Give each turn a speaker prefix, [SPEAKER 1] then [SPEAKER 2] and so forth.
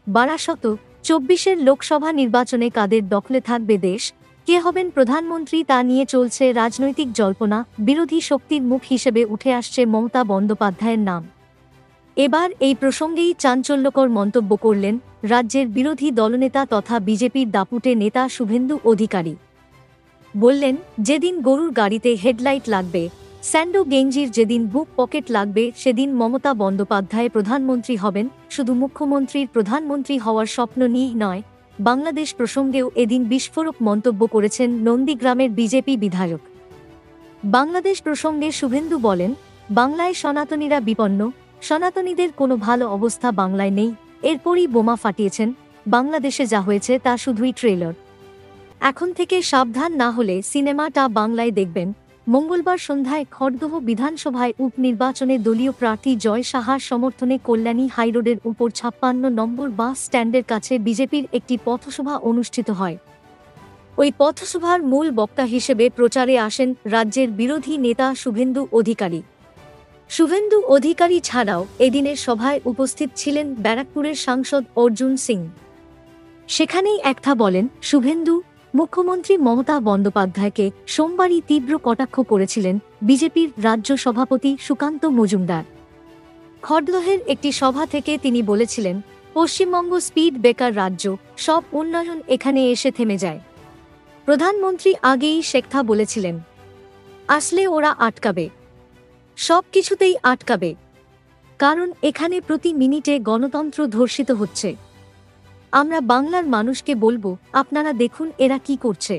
[SPEAKER 1] বারাসত ২৪-এর লোকসভা নির্বাচনে কাদের দখলে থাকবে দেশ, কে হবেন প্রধানমন্ত্রী তা নিয়ে চলছে রাজনৈতিক জল্পনা। বিরোধী শক্তির মুখ হিসেবে উঠে আসছে মমতা বন্দ্যোপাধ্যায়ের নাম। এবার এই প্রসঙ্গেই চাঞ্চল্যকর মন্তব্য করলেন রাজ্যের বিরোধী দলনেতা তথা বিজেপির দাপুটে নেতা শুভেন্দু অধিকারী। বললেন, যেদিন গরুর গাড়িতে হেডলাইট লাগবে, স্যান্ডো গেঞ্জির যেদিন বুক পকেট লাগবে, সেদিন মমতা বন্দ্যোপাধ্যায় প্রধানমন্ত্রী হবেন। শুধু মুখ্যমন্ত্রীর প্রধানমন্ত্রী হওয়ার স্বপ্ন নিয়েই নয়, বাংলাদেশ প্রসঙ্গেও এদিন বিস্ফোরক মন্তব্য করেছেন নন্দীগ্রামের বিজেপি বিধায়ক। বাংলাদেশ প্রসঙ্গে শুভেন্দু বলেন, বাংলায় সনাতনীরা বিপন্ন, সনাতনীদের কোনো ভালো অবস্থা বাংলায় নেই। এরপরই বোমা ফাটিয়েছেন। বাংলাদেশে যা হয়েছে তা শুধুই ট্রেলার। এখন থেকে সাবধান না হলে সিনেমাটা বাংলায় দেখবেন। মঙ্গলবার সন্ধ্যায় খড়দহ বিধানসভায় উপনির্বাচনে দলীয় প্রার্থী জয় সাহার সমর্থনে কল্যাণী হাইরোডের উপর ৫৬ নম্বর বাস স্ট্যান্ডের কাছে বিজেপির একটি পথসভা অনুষ্ঠিত হয়। ওই পথসভার মূল বক্তা হিসেবে প্রচারে আসেন রাজ্যের বিরোধী নেতা শুভেন্দু অধিকারী। শুভেন্দু অধিকারী ছাড়াও এদিনের সভায় উপস্থিত ছিলেন ব্যারাকপুরের সাংসদ অর্জুন সিং। সেখানেই একথা বলেন শুভেন্দু। মুখ্যমন্ত্রী মমতা বন্দ্যোপাধ্যায়কে সোমবারই তীব্র কটাক্ষ করেছিলেন বিজেপির রাজ্য সভাপতি সুকান্ত মজুমদার। খড়দহের একটি সভা থেকে তিনি বলেছিলেন, পশ্চিমবঙ্গ স্পিড ব্রেকার রাজ্য, সব উন্নয়ন এখানে এসে থেমে যায়। প্রধানমন্ত্রী আগেই সেকথা বলেছিলেন, আসলে ওরা আটকাবে, সব কিছুতেই আটকাবে, কারণ এখানে প্রতি মিনিটে গণতন্ত্র ধর্ষিত হচ্ছে। আমরা বাংলার মানুষকে বলবো, আপনারা দেখুন এরা কি করছে।